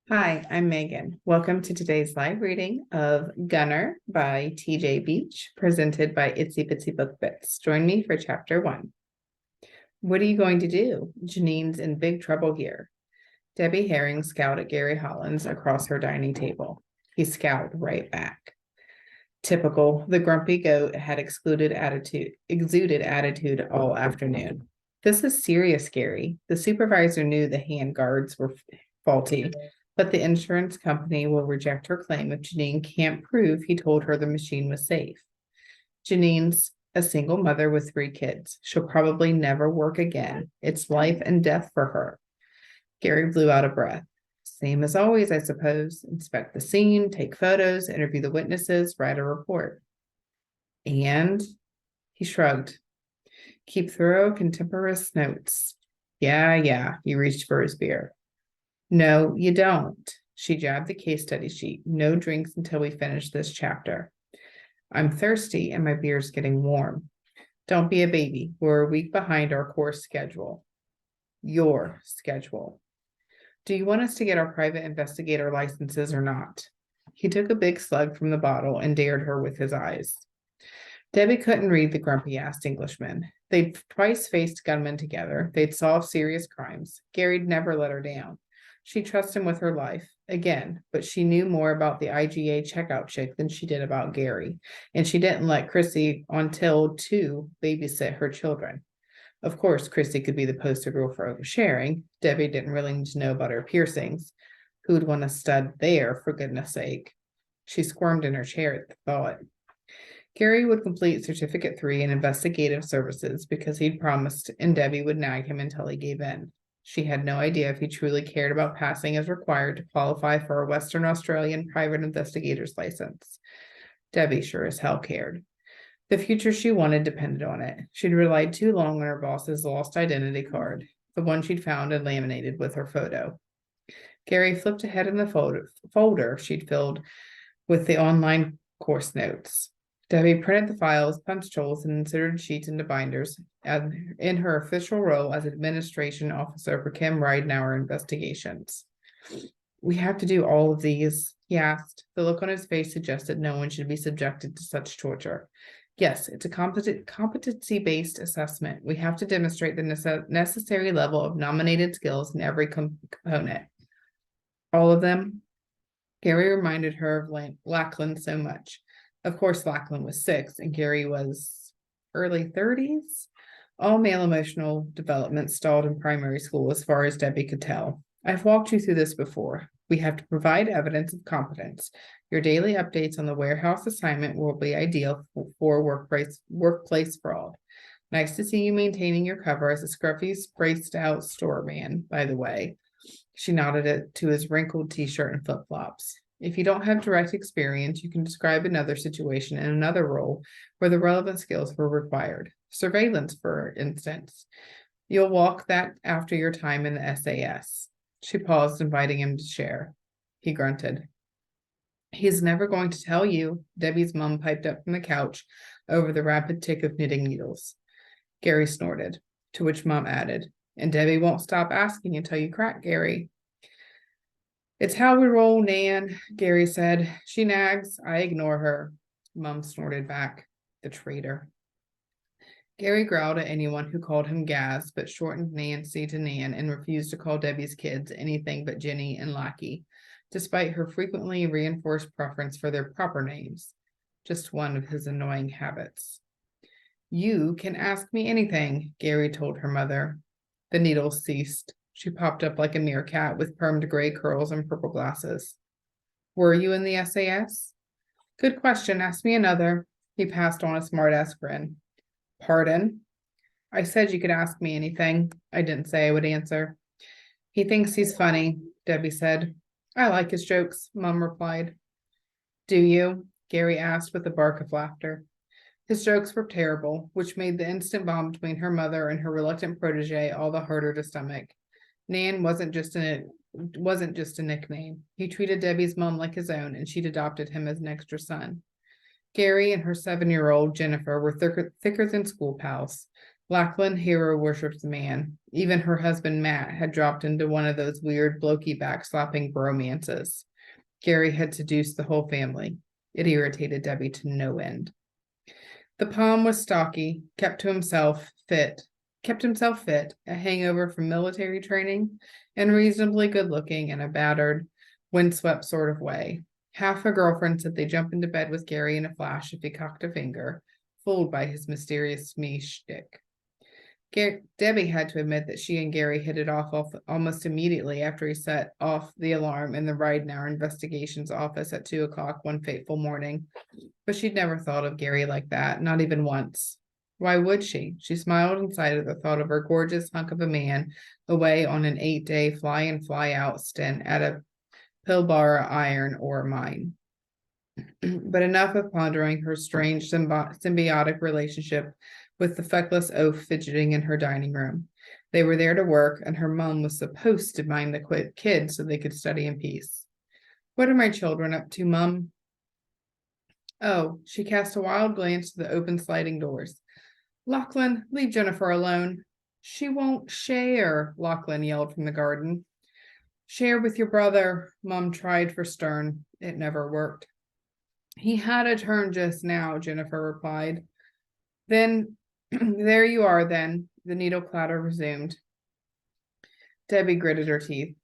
Hi, I'm Megan. Welcome to today's live reading of Gunner by TJ Beach, presented by Itsy Bitsy Book Bits. Join me for chapter 1. What are you going to do? Janine's in big trouble here. Debbie Haring scowled at Gary Hollins across her dining table. He scowled right back. Typical, the grumpy goat had exuded attitude all afternoon. This is serious, Gary. The supervisor knew the hand guards were faulty, but the insurance company will reject her claim if Janine can't prove he told her the machine was safe. Janine's a single mother with 3 kids. She'll probably never work again. It's life and death for her. Gary blew out a breath. Same as always, I suppose. Inspect the scene, take photos, interview the witnesses, write a report. And he shrugged. Keep thorough, contemporaneous notes. Yeah, he reached for his beer. No, you don't. She jabbed the case study sheet. No drinks until we finish this chapter. I'm thirsty and my beer's getting warm. Don't be a baby. We're a week behind our course schedule. Your schedule. Do you want us to get our private investigator licenses or not? He took a big slug from the bottle and dared her with his eyes. Debbie couldn't read the grumpy-assed Englishman. They'd twice faced gunmen together. They'd solved serious crimes. Gary'd never let her down. She trusted him with her life, again, but she knew more about the IGA checkout chick than she did about Gary, and she didn't let Chrissy until 2 babysit her children. Of course, Chrissy could be the poster girl for oversharing. Debbie didn't really need to know about her piercings. Who would want a stud there, for goodness sake? She squirmed in her chair at the thought. Gary would complete Certificate 3 in Investigative Services because he'd promised, and Debbie would nag him until he gave in. She had no idea if he truly cared about passing as required to qualify for a Western Australian private investigator's license. Debbie sure as hell cared. The future she wanted depended on it. She'd relied too long on her boss's lost identity card, the one she'd found and laminated with her photo. Gary flipped ahead in the folder she'd filled with the online course notes. Debbie printed the files, punched holes, and inserted sheets into binders in her official role as administration officer for Kim Ridenauer Investigations. We have to do all of these, he asked. The look on his face suggested no one should be subjected to such torture. Yes, it's a competency-based assessment. We have to demonstrate the necessary level of nominated skills in every component. All of them? Gary reminded her of Lackland so much. Of course, Lackland was 6 and Gary was early 30s. All male emotional development stalled in primary school as far as Debbie could tell. I've walked you through this before. We have to provide evidence of competence. Your daily updates on the warehouse assignment will be ideal for workplace fraud. Nice to see you maintaining your cover as a scruffy, spaced out store man, by the way. She nodded it to his wrinkled t-shirt and flip-flops. If you don't have direct experience, you can describe another situation in another role where the relevant skills were required. Surveillance, for instance. You'll walk that after your time in the SAS. She paused, inviting him to share. He grunted. He's never going to tell you, Debbie's mom piped up from the couch over the rapid tick of knitting needles. Gary snorted, to which Mom added, and Debbie won't stop asking until you crack, Gary. It's how we roll, Nan, Gary said. She nags, I ignore her. Mom snorted back. The traitor. Gary growled at anyone who called him Gaz, but shortened Nancy to Nan and refused to call Debbie's kids anything but Jenny and Lackey, despite her frequently reinforced preference for their proper names. Just one of his annoying habits. You can ask me anything, Gary told her mother. The needles ceased. She popped up like a meerkat with permed gray curls and purple glasses. Were you in the SAS? Good question. Ask me another. He passed on a smart-ass grin. Pardon? I said you could ask me anything. I didn't say I would answer. He thinks he's funny, Debbie said. I like his jokes, Mom replied. Do you? Gary asked with a bark of laughter. His jokes were terrible, which made the instant bond between her mother and her reluctant protege all the harder to stomach. Nan wasn't just a nickname. He treated Debbie's mom like his own, and she'd adopted him as an extra son. Gary and her 7-year-old Jennifer were thicker than school pals. Lachlan hero worships the man. Even her husband Matt had dropped into one of those weird blokey backslapping bromances. Gary had seduced the whole family. It irritated Debbie to no end. The Palm was stocky, kept himself fit, a hangover from military training, and reasonably good looking in a battered, windswept sort of way. Half a girlfriend said they'd jump into bed with Gary in a flash if he cocked a finger, fooled by his mysterious me shtick. Debbie had to admit that she and Gary hit it off almost immediately after he set off the alarm in the Ridenour investigations office at 2 o'clock one fateful morning. But she'd never thought of Gary like that, not even once. Why would she? She smiled inside at the thought of her gorgeous hunk of a man away on an 8-day fly-in fly-out stint at a Pilbara iron ore mine. But enough of pondering her strange symbiotic relationship with the feckless oaf fidgeting in her dining room. They were there to work, and her mom was supposed to mind the kids so they could study in peace. What are my children up to, Mum? Oh, she cast a wild glance to the open sliding doors. Lachlan, leave Jennifer alone. She won't share, Lachlan yelled from the garden. Share with your brother, Mum tried for stern. It never worked. He had a turn just now, Jennifer replied. Then, there you are then, the needle clatter resumed. Debbie gritted her teeth.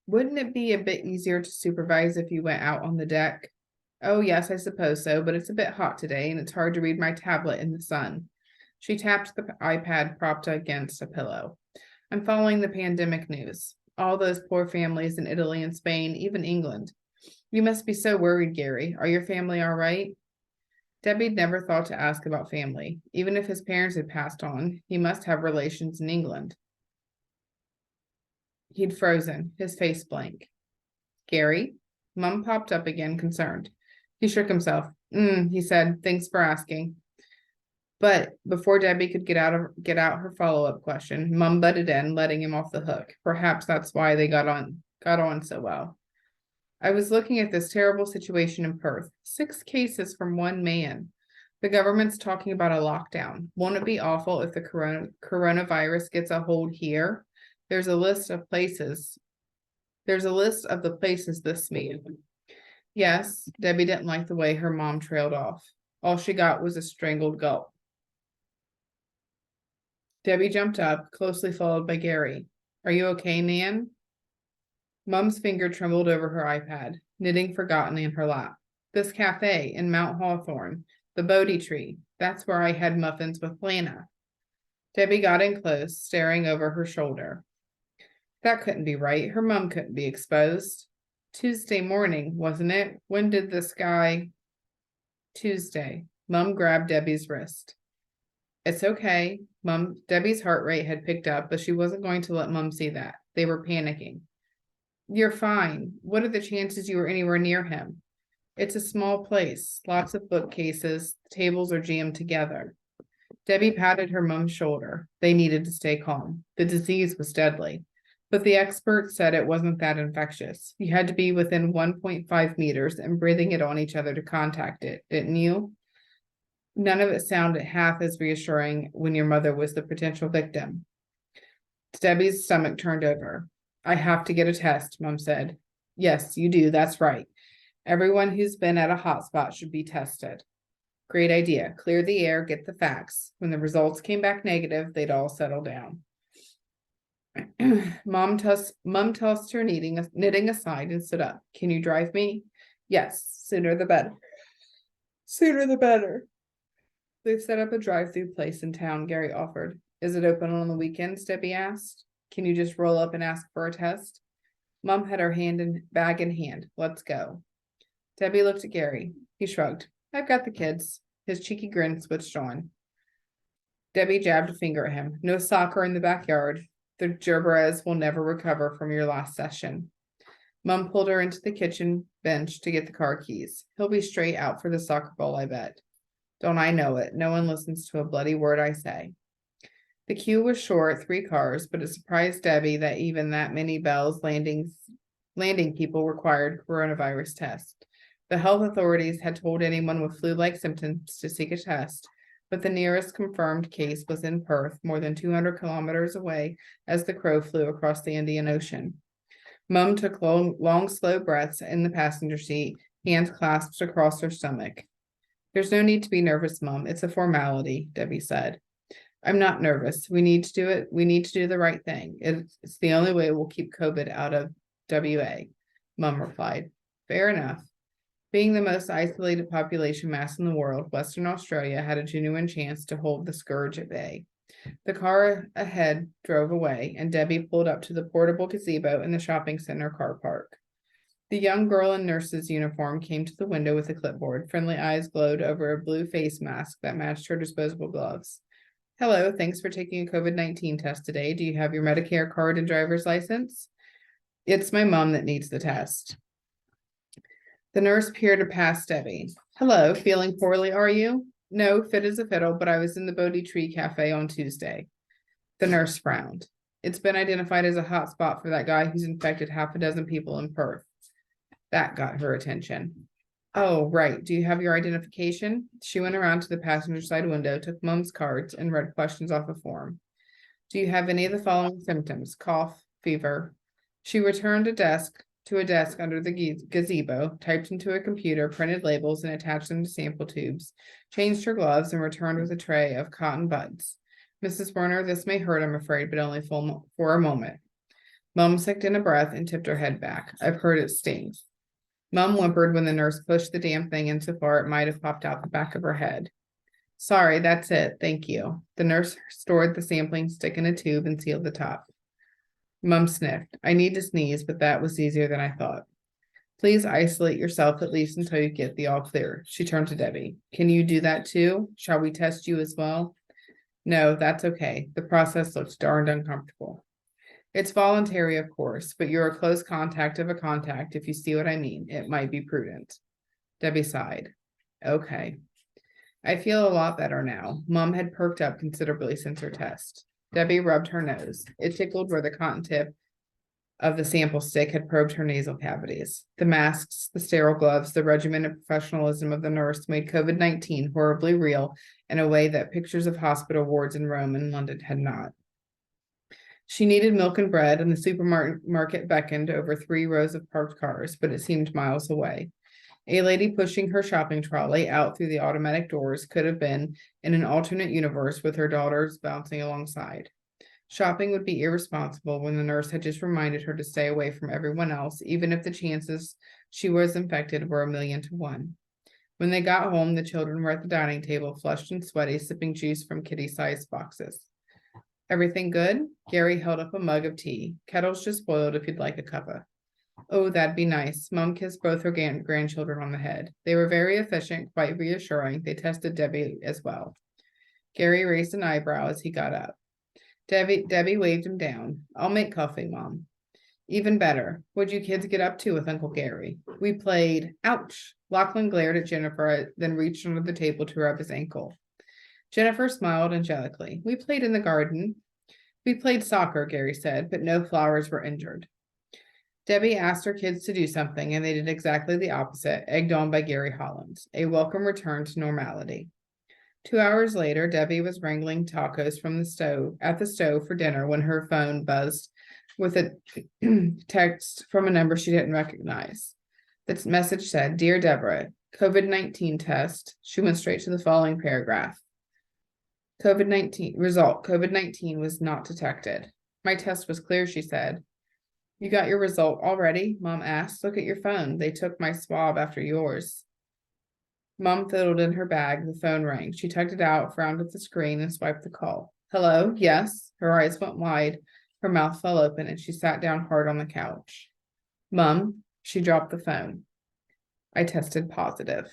Wouldn't it be a bit easier to supervise if you went out on the deck? Oh, yes, I suppose so, but it's a bit hot today, and it's hard to read my tablet in the sun. She tapped the iPad propped against a pillow. I'm following the pandemic news. All those poor families in Italy and Spain, even England. You must be so worried, Gary. Are your family all right? Debbie'd never thought to ask about family. Even if his parents had passed on, he must have relations in England. He'd frozen, his face blank. Gary? Mum popped up again, concerned. He shook himself. He said, thanks for asking. But before Debbie could get out her follow-up question, Mum butted in, letting him off the hook. Perhaps that's why they got on so well. I was looking at this terrible situation in Perth. 6 cases from one man. The government's talking about a lockdown. Won't it be awful if the coronavirus gets a hold here? There's a list of the places this made. Yes, Debbie didn't like the way her mom trailed off. All she got was a strangled gulp. Debbie jumped up, closely followed by Gary. Are you okay, Nan? Mum's finger trembled over her iPad, knitting forgotten in her lap. This cafe in Mount Hawthorne, the Bodhi tree. That's where I had muffins with Lana. Debbie got in close, staring over her shoulder. That couldn't be right. Her mum couldn't be exposed. Tuesday morning, wasn't it? When did this guy... Tuesday. Mum grabbed Debbie's wrist. It's okay. Debbie's heart rate had picked up, but she wasn't going to let Mum see that. They were panicking. You're fine. What are the chances you were anywhere near him? It's a small place, lots of bookcases, tables are jammed together. Debbie patted her mum's shoulder. They needed to stay calm. The disease was deadly, but the experts said it wasn't that infectious. You had to be within 1.5 meters and breathing it on each other to contact it, didn't you? None of it sounded half as reassuring when your mother was the potential victim. Debbie's stomach turned over. I have to get a test, Mum said. Yes, you do. That's right. Everyone who's been at a hotspot should be tested. Great idea. Clear the air, get the facts. When the results came back negative, they'd all settle down. Mum tossed her knitting aside and stood up. Can you drive me? Yes, sooner the better. Sooner the better. They've set up a drive-through place in town, Gary offered. Is it open on the weekends? Debbie asked. Can you just roll up and ask for a test? Mum had her bag in hand. Let's go. Debbie looked at Gary. He shrugged. I've got the kids. His cheeky grin switched on. Debbie jabbed a finger at him. No soccer in the backyard. The Gerberas will never recover from your last session. Mum pulled her into the kitchen bench to get the car keys. He'll be straight out for the soccer ball, I bet. Don't I know it? No one listens to a bloody word I say. The queue was short, 3 cars, but it surprised Debbie that even that many Bell's landing people required coronavirus tests. The health authorities had told anyone with flu-like symptoms to seek a test, but the nearest confirmed case was in Perth, more than 200 kilometers away as the crow flew across the Indian Ocean. Mum took long, slow breaths in the passenger seat, hands clasped across her stomach. There's no need to be nervous, Mum. It's a formality, Debbie said. I'm not nervous. We need to do it. We need to do the right thing. It's the only way we'll keep COVID out of WA, Mum replied. Fair enough. Being the most isolated population mass in the world, Western Australia had a genuine chance to hold the scourge at bay. The car ahead drove away, and Debbie pulled up to the portable gazebo in the shopping center car park. The young girl in nurse's uniform came to the window with a clipboard. Friendly eyes glowed over a blue face mask that matched her disposable gloves. Hello, thanks for taking a COVID-19 test today. Do you have your Medicare card and driver's license? It's my mom that needs the test. The nurse peered past Debbie. Hello, feeling poorly, are you? No, fit as a fiddle, but I was in the Bodhi Tree Cafe on Tuesday. The nurse frowned. It's been identified as a hot spot for that guy who's infected half a dozen people in Perth. That got her attention. Oh, right. Do you have your identification? She went around to the passenger side window, took Mum's cards, and read questions off a form. Do you have any of the following symptoms? Cough, fever. She returned to a desk under the gazebo, typed into a computer, printed labels, and attached them to sample tubes, changed her gloves, and returned with a tray of cotton buds. Mrs. Werner, this may hurt, I'm afraid, but only for a moment. Mum sucked in a breath and tipped her head back. I've heard it stings. Mum whimpered when the nurse pushed the damn thing in so far it might have popped out the back of her head. Sorry, that's it. Thank you. The nurse stored the sampling stick in a tube and sealed the top. Mum sniffed. I need to sneeze, but that was easier than I thought. Please isolate yourself at least until you get the all clear. She turned to Debbie. Can you do that too? Shall we test you as well? No, that's okay. The process looks darned uncomfortable. It's voluntary, of course, but you're a close contact of a contact, if you see what I mean. It might be prudent. Debbie sighed. Okay. I feel a lot better now. Mum had perked up considerably since her test. Debbie rubbed her nose. It tickled where the cotton tip of the sample stick had probed her nasal cavities. The masks, the sterile gloves, the regimented professionalism of the nurse made COVID-19 horribly real in a way that pictures of hospital wards in Rome and London had not. She needed milk and bread, and the supermarket beckoned over 3 rows of parked cars, but it seemed miles away. A lady pushing her shopping trolley out through the automatic doors could have been in an alternate universe with her daughters bouncing alongside. Shopping would be irresponsible when the nurse had just reminded her to stay away from everyone else, even if the chances she was infected were 1,000,000 to 1. When they got home, the children were at the dining table, flushed and sweaty, sipping juice from kitty-sized boxes. Everything good? Gary held up a mug of tea. Kettle's just boiled if you'd like a cuppa. Oh, that'd be nice. Mum kissed both her grandchildren on the head. They were very efficient, quite reassuring. They tested Debbie as well. Gary raised an eyebrow as he got up. Debbie waved him down. I'll make coffee, Mom. Even better. What'd you kids get up to with Uncle Gary? We played. Ouch. Lachlan glared at Jennifer, then reached under the table to rub his ankle. Jennifer smiled angelically. We played in the garden. We played soccer, Gary said, but no flowers were injured. Debbie asked her kids to do something, and they did exactly the opposite, egged on by Gary Hollins. A welcome return to normality. 2 hours later, Debbie was wrangling tacos from the stove for dinner when her phone buzzed with a text from a number she didn't recognize. The message said, Dear Deborah, COVID-19 test. She went straight to the following paragraph. COVID-19 was not detected. My test was clear, she said. You got your result already? Mom asked. Look at your phone. They took my swab after yours. Mom fiddled in her bag. The phone rang. She tugged it out, frowned at the screen, and swiped the call. Hello? Yes. Her eyes went wide. Her mouth fell open, and she sat down hard on the couch. Mom, she dropped the phone. I tested positive.